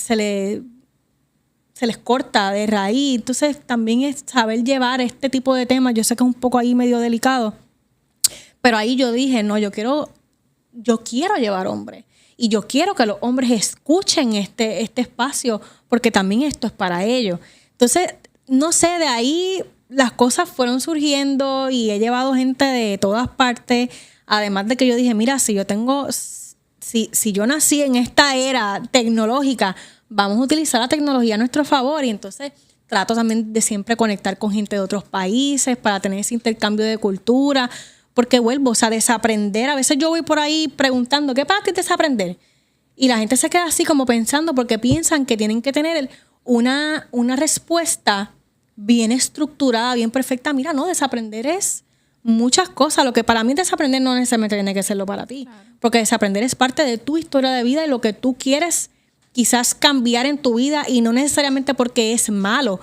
corta de raíz. Entonces también es saber llevar este tipo de temas. Yo sé que es un poco ahí medio delicado, pero ahí yo dije, no, yo quiero llevar hombres. Y yo quiero que los hombres escuchen este espacio, porque también esto es para ellos. Entonces, no sé, de ahí las cosas fueron surgiendo y he llevado gente de todas partes. Además de que yo dije, mira, si yo nací en esta era tecnológica, vamos a utilizar la tecnología a nuestro favor. Y entonces trato también de siempre conectar con gente de otros países para tener ese intercambio de cultura. Porque vuelvo, o sea, desaprender. A veces yo voy por ahí preguntando, ¿qué para ti desaprender? Y la gente se queda así como pensando porque piensan que tienen que tener una respuesta bien estructurada, bien perfecta. Mira, no, desaprender es muchas cosas. Lo que para mí desaprender no necesariamente tiene que serlo para ti. Claro. Porque desaprender es parte de tu historia de vida y lo que tú quieres quizás cambiar en tu vida, y no necesariamente porque es malo.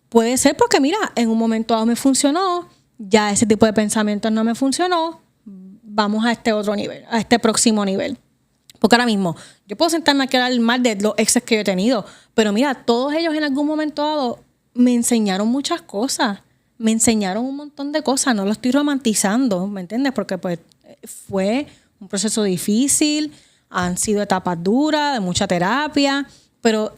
Puede ser porque, mira, en un momento dado me funcionó, ya ese tipo de pensamientos no me funcionó, vamos a este otro nivel, a este próximo nivel. Porque ahora mismo, yo puedo sentarme aquí a hablar mal de los exes que yo he tenido, pero mira, todos ellos en algún momento dado me enseñaron muchas cosas, me enseñaron un montón de cosas, no lo estoy romantizando, ¿me entiendes? Porque pues fue un proceso difícil, han sido etapas duras, de mucha terapia, pero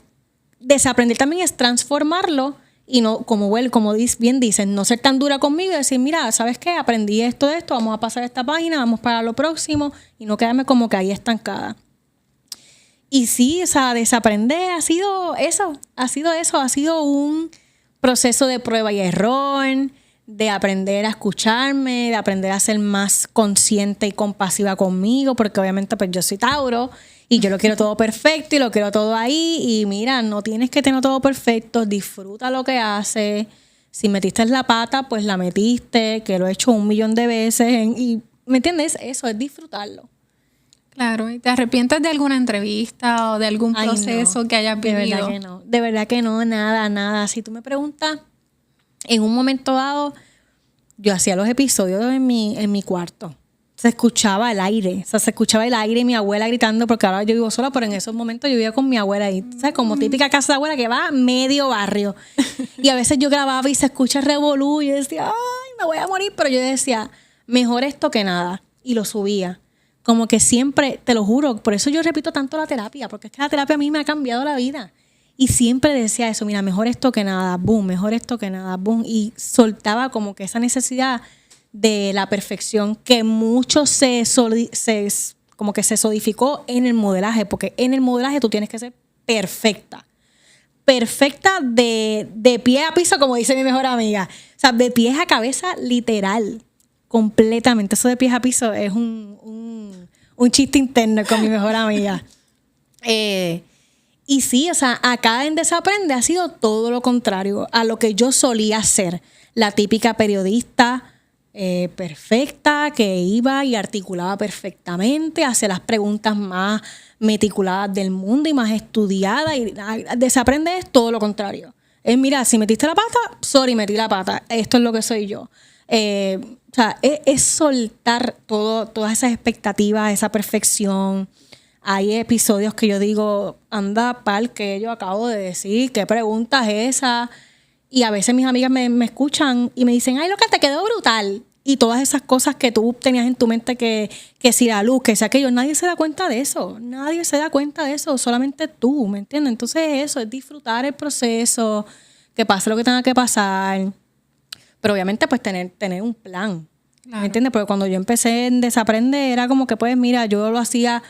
desaprender también es transformarlo. Y no, como bien dicen, no ser tan dura conmigo y decir, mira, ¿sabes qué? Aprendí esto, vamos a pasar a esta página, vamos para lo próximo, y no quedarme como que ahí estancada. Y sí, o sea, desaprender ha sido un proceso de prueba y error, de aprender a escucharme, de aprender a ser más consciente y compasiva conmigo, porque obviamente pues yo soy Tauro, y yo lo quiero todo perfecto y lo quiero todo ahí. Y mira, no tienes que tener todo perfecto. Disfruta lo que haces. Si metiste la pata, pues la metiste, que lo he hecho 1,000,000 de veces. Y ¿me entiendes? Eso es disfrutarlo. Claro. ¿Y te arrepientes de alguna entrevista o de algún proceso que hayas vivido? De verdad que no. De verdad que no, nada. Si tú me preguntas, en un momento dado, yo hacía los episodios en mi cuarto. Se escuchaba el aire, y mi abuela gritando, porque ahora yo vivo sola, pero en esos momentos yo vivía con mi abuela ahí, ¿sabes? Como típica casa de abuela que va a medio barrio. Y a veces yo grababa y se escucha revolú y yo decía, ay, me voy a morir, pero yo decía, mejor esto que nada, y lo subía. Como que siempre, te lo juro, por eso yo repito tanto la terapia, porque es que la terapia a mí me ha cambiado la vida. Y siempre decía eso, mira, mejor esto que nada, boom, mejor esto que nada, boom. Y soltaba como que esa necesidad de la perfección que mucho como que se solidificó en el modelaje, porque en el modelaje tú tienes que ser perfecta. perfecta de pie a piso, como dice mi mejor amiga. O sea, de pies a cabeza, literal. Completamente. Eso de pies a piso es un chiste interno con mi mejor amiga. Y sí, o sea, acá en Desaprende ha sido todo lo contrario a lo que yo solía ser. La típica periodista perfecta que iba y articulaba perfectamente, hacía las preguntas más meticuladas del mundo y más estudiadas. Y Desaprende es todo lo contrario. Es, mira, si metiste la pata, sorry, metí la pata. Esto es lo que soy yo. O sea, es soltar todas esas expectativas, esa perfección. Hay episodios que yo digo, anda pal, que yo acabo de decir, ¿qué pregunta es esa? Y a veces mis amigas me escuchan y me dicen, ay, lo que te quedó brutal. Y todas esas cosas que tú tenías en tu mente, que si la luz, que si aquello, nadie se da cuenta de eso. Nadie se da cuenta de eso, solamente tú, ¿me entiendes? Entonces eso, es disfrutar el proceso, que pase lo que tenga que pasar. Pero obviamente pues tener un plan, claro. ¿Me entiendes? Porque cuando yo empecé en Desaprende era como que pues mira, yo lo hacía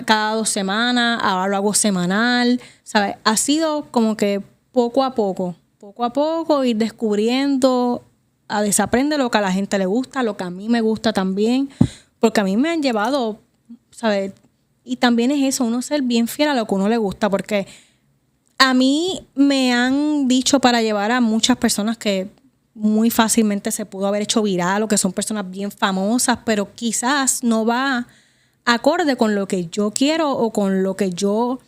cada 2 semanas, ahora lo hago semanal, ¿sabes? Ha sido como que poco a poco ir descubriendo a Desaprende lo que a la gente le gusta, lo que a mí me gusta también, porque a mí me han llevado, ¿sabes? Y también es eso, uno ser bien fiel a lo que uno le gusta, porque a mí me han dicho para llevar a muchas personas que muy fácilmente se pudo haber hecho viral o que son personas bien famosas, pero quizás no va acorde con lo que yo quiero o con lo que yo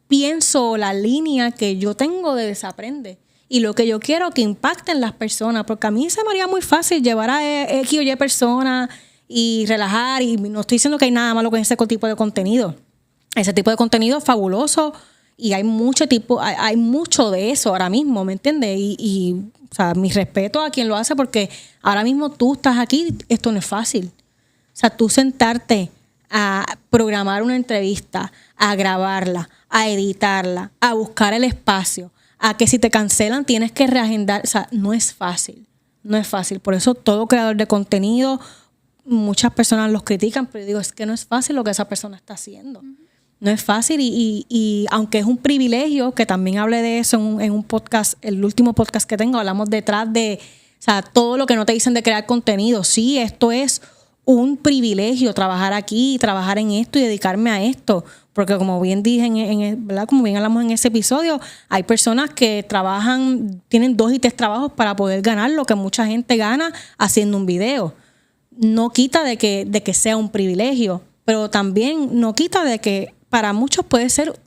pienso, la línea que yo tengo de Desaprende. Y lo que yo quiero que impacten las personas, porque a mí se me haría muy fácil llevar a X o Y personas y relajar, y no estoy diciendo que hay nada malo con ese tipo de contenido. Ese tipo de contenido es fabuloso y hay mucho de eso ahora mismo, ¿me entiendes? Y o sea, mi respeto a quien lo hace, porque ahora mismo tú estás aquí, esto no es fácil. O sea, tú sentarte a programar una entrevista, a grabarla, a editarla, a buscar el espacio, a que si te cancelan tienes que reagendar. O sea, no es fácil. No es fácil. Por eso todo creador de contenido, muchas personas los critican, pero yo digo, es que no es fácil lo que esa persona está haciendo. No es fácil y aunque es un privilegio, que también hablé de eso en un podcast, el último podcast que tengo, hablamos detrás de, o sea, todo lo que no te dicen de crear contenido. Sí, esto es un privilegio, trabajar aquí, trabajar en esto y dedicarme a esto. Porque como bien dije, ¿verdad? Como bien hablamos en ese episodio, hay personas que trabajan, tienen 2 y 3 trabajos para poder ganar lo que mucha gente gana haciendo un video. No quita de que sea un privilegio, pero también no quita de que para muchos puede ser,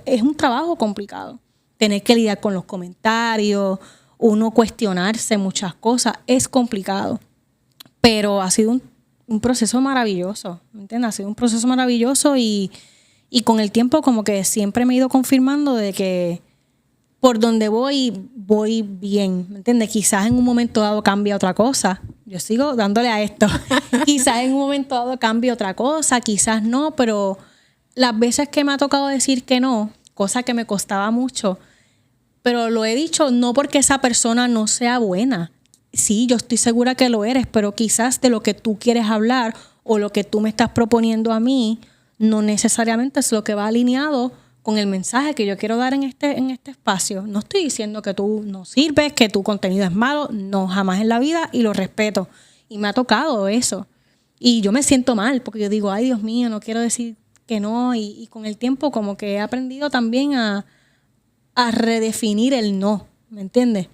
es un trabajo complicado. Tener que lidiar con los comentarios, uno cuestionarse muchas cosas, es complicado. Pero ha sido un proceso maravilloso, ¿me entiendes? Ha sido un proceso maravilloso y con el tiempo como que siempre me he ido confirmando de que por donde voy bien, ¿me entiendes? Quizás en un momento dado cambie otra cosa. Yo sigo dándole a esto. Quizás en un momento dado cambie otra cosa, quizás no, pero las veces que me ha tocado decir que no, cosa que me costaba mucho, pero lo he dicho no porque esa persona no sea buena. Sí, yo estoy segura que lo eres, pero quizás de lo que tú quieres hablar o lo que tú me estás proponiendo a mí no necesariamente es lo que va alineado con el mensaje que yo quiero dar en este espacio. No estoy diciendo que tú no sirves, que tu contenido es malo, no, jamás en la vida, y lo respeto. Y me ha tocado eso. Y yo me siento mal porque yo digo, ay, Dios mío, no quiero decir que no. Y con el tiempo como que he aprendido también a redefinir el no, ¿me entiendes?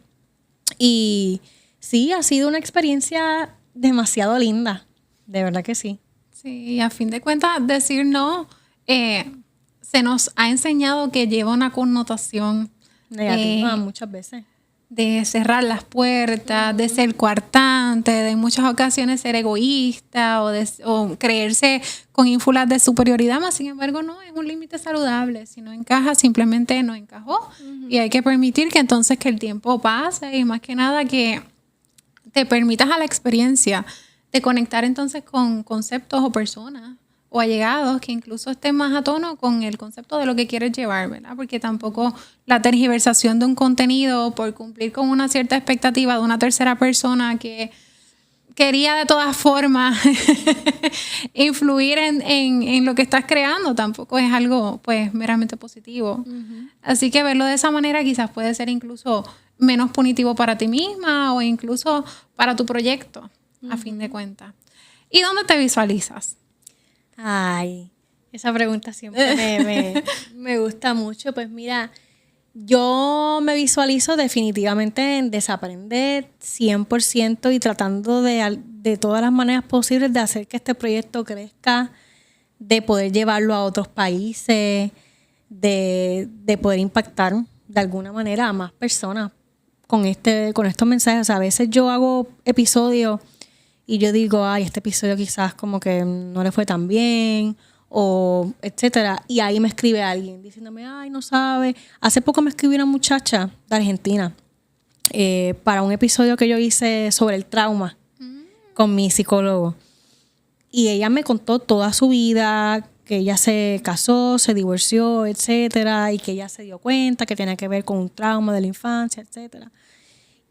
Y sí, ha sido una experiencia demasiado linda, de verdad que sí. Sí, y a fin de cuentas, decir no se nos ha enseñado que lleva una connotación negativa muchas veces. De cerrar las puertas, de ser coartante, de en muchas ocasiones ser egoísta o creerse con ínfulas de superioridad, más sin embargo no, es un límite saludable. Si no encaja, simplemente no encajó. Y hay que permitir que entonces que el tiempo pase y más que nada que te permitas a la experiencia de conectar entonces con conceptos o personas o allegados que incluso estén más a tono con el concepto de lo que quieres llevar, ¿verdad? Porque tampoco la tergiversación de un contenido por cumplir con una cierta expectativa de una tercera persona que quería de todas formas influir en lo que estás creando, tampoco es algo pues meramente positivo. Así que verlo de esa manera quizás puede ser incluso menos punitivo para ti misma o incluso para tu proyecto, a fin de cuentas. ¿Y dónde te visualizas? Ay, esa pregunta siempre me gusta mucho. Pues mira, yo me visualizo definitivamente en desaprender 100% y tratando de todas las maneras posibles de hacer que este proyecto crezca, de poder llevarlo a otros países, de poder impactar de alguna manera a más personas con estos mensajes. O sea, a veces yo hago episodios y yo digo, ay, este episodio quizás como que no le fue tan bien, o etcétera. Y ahí me escribe alguien diciéndome, ay, no sabe. Hace poco me escribió una muchacha de Argentina para un episodio que yo hice sobre el trauma con mi psicólogo. Y ella me contó toda su vida, que ella se casó, se divorció, etcétera, y que ella se dio cuenta que tenía que ver con un trauma de la infancia, etcétera.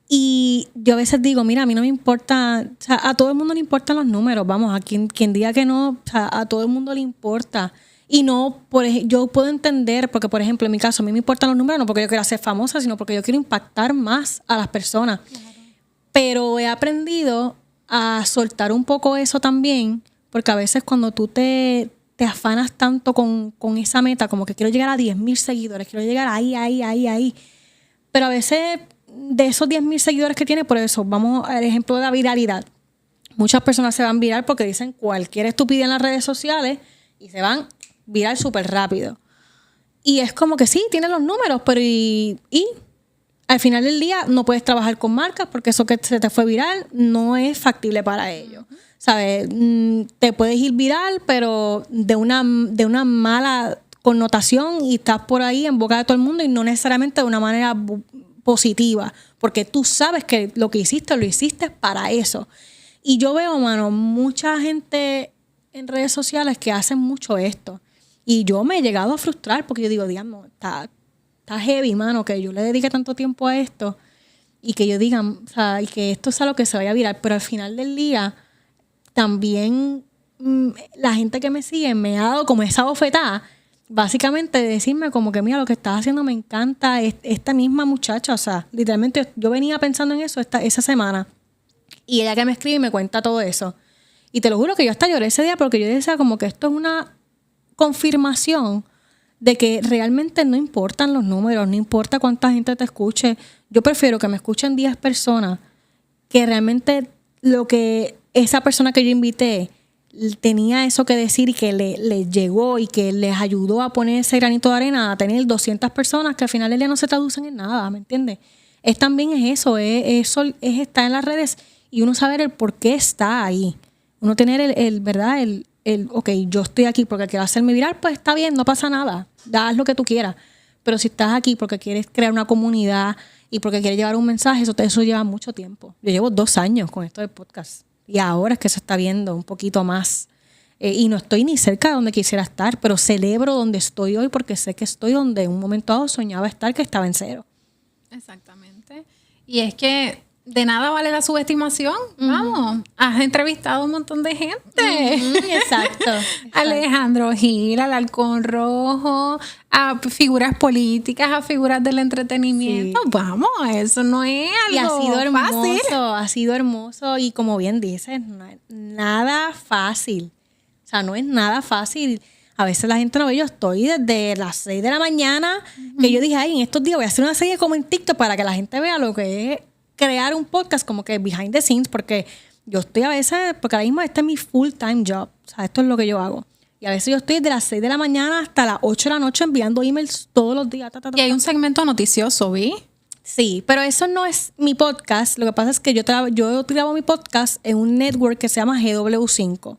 Y yo a veces digo, mira, a mí no me importa, o sea, a todo el mundo le importan los números, vamos, a quien diga que no, o sea, a todo el mundo le importa. Y no, yo puedo entender, porque por ejemplo, en mi caso, a mí me importan los números no porque yo quiera ser famosa, sino porque yo quiero impactar más a las personas. Claro. Pero he aprendido a soltar un poco eso también, porque a veces cuando tú te afanas tanto con esa meta, como que quiero llegar a 10,000 seguidores, quiero llegar ahí, pero a veces de esos 10,000 seguidores que tiene, por eso, vamos al ejemplo de la viralidad. Muchas personas se van viral porque dicen cualquier estupidez en las redes sociales y se van viral súper rápido. Y es como que sí, tienen los números, pero y al final del día no puedes trabajar con marcas porque eso que se te fue viral no es factible para ellos. ¿Sabes? Te puedes ir viral, pero de una mala connotación y estás por ahí en boca de todo el mundo y no necesariamente de una manera positiva, porque tú sabes que lo que hiciste, lo hiciste para eso. Y yo veo, mano, mucha gente en redes sociales que hacen mucho esto. Y yo me he llegado a frustrar porque yo digo, digamos, está heavy, mano, que yo le dedique tanto tiempo a esto y que yo diga, o sea, y que esto sea lo que se vaya a virar. Pero al final del día, también la gente que me sigue me ha dado como esa bofetada. Básicamente decirme como que mira, lo que estás haciendo me encanta, esta misma muchacha, o sea, literalmente yo venía pensando en eso esa semana y ella que me escribe y me cuenta todo eso y te lo juro que yo hasta lloré ese día porque yo decía como que esto es una confirmación de que realmente no importan los números, no importa cuánta gente te escuche, yo prefiero que me escuchen 10 personas que realmente lo que esa persona que yo invité tenía eso que decir y que le llegó y que les ayudó a poner ese granito de arena a tener 200 personas que al final del día no se traducen en nada, ¿me entiendes? También es eso, es estar en las redes y uno saber el por qué está ahí. Uno tener ¿verdad? Ok, yo estoy aquí porque quiero hacerme viral, pues está bien, no pasa nada, haz lo que tú quieras. Pero si estás aquí porque quieres crear una comunidad y porque quieres llevar un mensaje, eso lleva mucho tiempo. Yo llevo 2 años con esto del podcast. Y ahora es que se está viendo un poquito más. Y no estoy ni cerca de donde quisiera estar, pero celebro donde estoy hoy porque sé que estoy donde en un momento dado soñaba estar, que estaba en 0. Exactamente. Y es que de nada vale la subestimación. Vamos, has entrevistado a un montón de gente. Exacto. Alejandro Gil, al Halcón Rojo, a figuras políticas, a figuras del entretenimiento. Sí. Vamos, eso no es algo y ha sido hermoso, fácil. Ha sido hermoso y como bien dices, no es nada fácil. O sea, no es nada fácil. A veces la gente no ve, yo estoy desde las 6 de la mañana, que yo dije, ay, en estos días voy a hacer una serie como en TikTok para que la gente vea lo que es crear un podcast como que behind the scenes, porque yo estoy a veces, porque ahora mismo este es mi full time job, o sea, esto es lo que yo hago. Y a veces yo estoy de las 6 de la mañana hasta las 8 de la noche enviando emails todos los días. Y hay un segmento noticioso, ¿vi? Sí, pero eso no es mi podcast. Lo que pasa es que yo grabo mi podcast en un network que se llama GW5.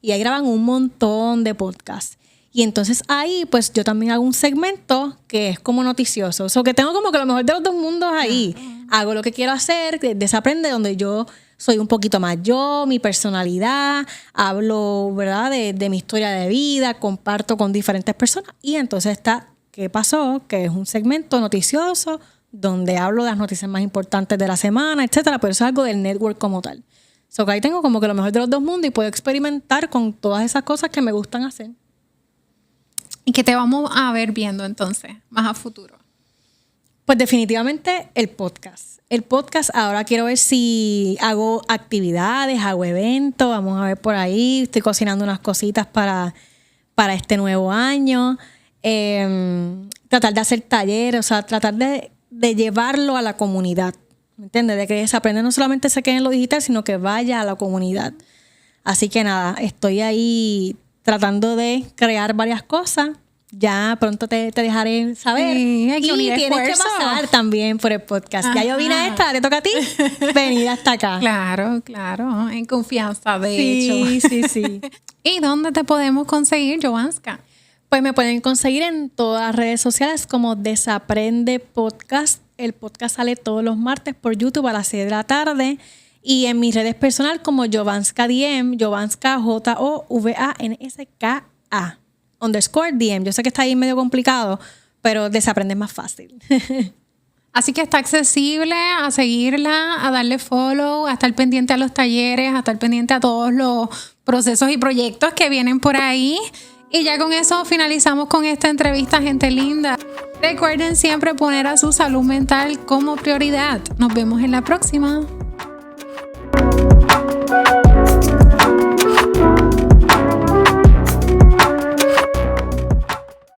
Y ahí graban un montón de podcasts. Y entonces ahí, pues yo también hago un segmento que es como noticioso. O sea, que tengo como que lo mejor de los 2 mundos ahí. Hago lo que quiero hacer, desaprende donde yo soy un poquito más yo, mi personalidad, hablo, ¿verdad?, de mi historia de vida, comparto con diferentes personas. Y entonces está ¿Qué pasó?, que es un segmento noticioso donde hablo de las noticias más importantes de la semana, etcétera. Pero eso es algo del network como tal. So que ahí tengo como que lo mejor de los dos mundos y puedo experimentar con todas esas cosas que me gustan hacer. ¿Y qué te vamos a ver viendo entonces, más a futuro? Pues definitivamente el podcast. El podcast, ahora quiero ver si hago actividades, hago eventos, vamos a ver por ahí. Estoy cocinando unas cositas para este nuevo año. Tratar de hacer talleres, o sea, tratar de llevarlo a la comunidad. ¿Me entiendes? De que se aprenda no solamente se quede en lo digital, sino que vaya a la comunidad. Así que nada, estoy ahí tratando de crear varias cosas. Ya pronto te dejaré saber. Sí, hay que unir tienes que esfuerzos. pasar también por el podcast. Ya yo vine a esta, te toca a ti venir hasta acá. Claro, en confianza, de hecho. Sí. ¿Y dónde te podemos conseguir, Jovanska? Pues me pueden conseguir en todas las redes sociales como Desaprende Podcast. El podcast sale todos los martes por YouTube a las 6 de la tarde. Y en mis redes personales como Jovanska DM, Jovanska JOVANSKA _DM. Yo sé que está ahí medio complicado, pero Desaprende es más fácil. Así que está accesible a seguirla, a darle follow, a estar pendiente a los talleres, a estar pendiente a todos los procesos y proyectos que vienen por ahí. Y ya con eso finalizamos con esta entrevista, gente linda. Recuerden siempre poner a su salud mental como prioridad. Nos vemos en la próxima.